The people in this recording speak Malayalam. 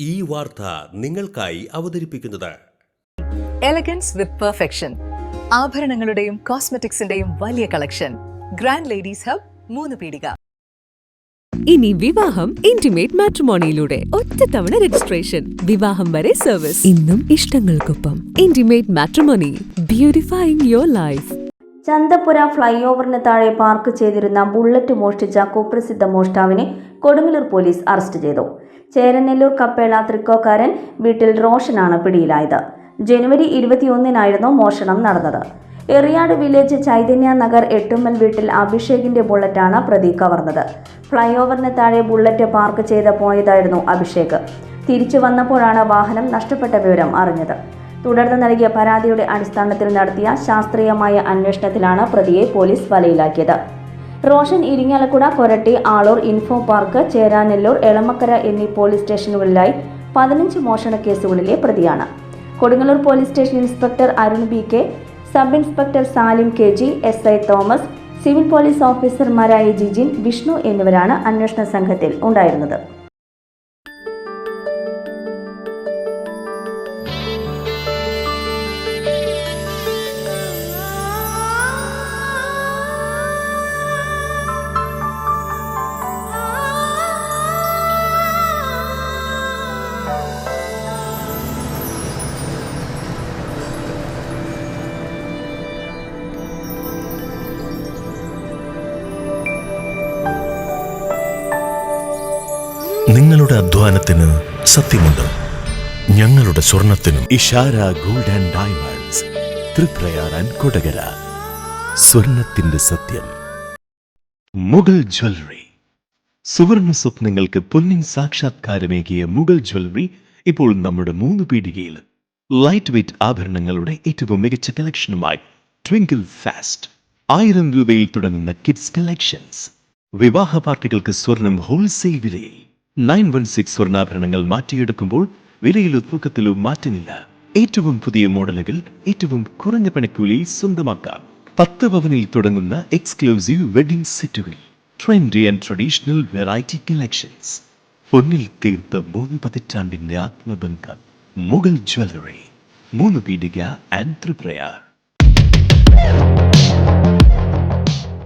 ഈ വാർത്ത നിങ്ങൾക്കായി അവതരിപ്പിക്കുന്നത് എലഗൻസ് വിത്ത് പെർഫെക്ഷൻ, ആഭരണങ്ങളുടെയും കോസ്മെറ്റിക്സിന്റെയും വലിയ കളക്ഷൻ. ഗ്രാൻഡ് ലേഡീസ് ഹബ്, 3 പീടിക. ഇനി വിവാഹം ഇന്റിമേറ്റ് മാട്രിമോണിയിലൂടെ ഒറ്റത്തവണ രജിസ്ട്രേഷൻ, വിവാഹം വരെ സർവീസ്. ഇന്നും ഇഷ്ടങ്ങൾക്കൊപ്പം intimate matrimony, beautifying your life. Chanthappura ഫ്ലൈ ഓവറിന് താഴെ പാർക്ക് ചെയ്തിരുന്ന ബുള്ളറ്റ് മോഷ്ടിച്ച കുപ്രസിദ്ധ മോഷ്ടാവിനെ കൊടുങ്ങല്ലൂർ പോലീസ് അറസ്റ്റ് ചെയ്തു. ചേരനെല്ലൂർ കപ്പേള തൃക്കോക്കാരൻ വീട്ടിൽ റോഷനാണ് പിടിയിലായത്. ജനുവരി 21-നായിരുന്നു മോഷണം നടന്നത്. എറിയാട് വില്ലേജ് ചൈതന്യ നഗർ എട്ടുമ്മൽ വീട്ടിൽ അഭിഷേകിന്റെ ബുള്ളറ്റാണ് പ്രതി കവർന്നത്. ഫ്ലൈ ഓവറിന് താഴെ ബുള്ളറ്റ് പാർക്ക് ചെയ്ത് പോയതായിരുന്നു അഭിഷേക്. തിരിച്ചു വന്നപ്പോഴാണ് വാഹനം നഷ്ടപ്പെട്ട വിവരം അറിഞ്ഞത്. തുടർന്ന് നൽകിയ പരാതിയുടെ അടിസ്ഥാനത്തിൽ നടത്തിയ ശാസ്ത്രീയമായ അന്വേഷണത്തിലാണ് പ്രതിയെ പോലീസ് വലയിലാക്കിയത്. റോഷൻ ഇരിങ്ങാലക്കുട, കൊരട്ടി, ആളൂർ, ഇൻഫോ പാർക്ക്, ചേരാനെല്ലൂർ, എളമക്കര എന്നീ പോലീസ് സ്റ്റേഷനുകളിലായി 15 മോഷണ കേസുകളിലെ പ്രതിയാണ്. Kodungallur police station inspector Arun BK, sub inspector Salim KG, SI Thomas, civil police ഓഫീസർമാരായ ജിജിൻ, വിഷ്ണു എന്നിവരാണ് അന്വേഷണ സംഘത്തിൽ ഉണ്ടായിരുന്നത്. നിങ്ങളുടെ അധ്വാനത്തിന് സത്യമുണ്ട്, ഞങ്ങളുടെ സ്വർണത്തിനും. Ishara gold and diamonds, Triprayar and Kodakara. സ്വർണത്തിന്റെ സത്യം. മുഗൾ ജ്വല്ലറി. സുവർണ സ്വപ്നങ്ങൾക്ക് പൊന്നിൻ സാക്ഷാത്കാരമേകിയ മുഗൾ ജ്വല്ലറി ഇപ്പോൾ നമ്മുടെ 3 പീടികയിൽ. ലൈറ്റ് വെയ്റ്റ് ആഭരണങ്ങളുടെ ഏറ്റവും മികച്ച കളക്ഷനുമായി ട്വിങ്കിൾ ഫാസ്റ്റ്. 1000 രൂപയിൽ തുടങ്ങുന്ന കിഡ്സ് കളക്ഷൻസ്. വിവാഹ പാർട്ടികൾക്ക് സ്വർണം ഹോൾസെയിൽ വിലയിൽ. 916 സ്വർണ്ണാഭരണങ്ങൾ മാറ്റിയെടുക്കുമ്പോൾ വിലയിലോ തൂക്കത്തിലോ മാറ്റമില്ല. ഏറ്റവും പുതിയ മോഡലുകൾ ഏറ്റവും കുറഞ്ഞ പണിക്കൂലിയിൽ സ്വന്തമാക്കാം. 10 പവനിൽ തുടങ്ങുന്ന എക്സ്ക്ലൂസീവ് വെഡിംഗ് സെറ്റുകൾ. Trendy and traditional variety collections. പൊന്നിൽ തീർത്ത 3 പതിറ്റാണ്ടിന്റെ ആത്മബന്ധം. മുഗൾ ജ്വല്ലറി, 3 പീടിക ആൻഡ് തൃപ്രയാർ.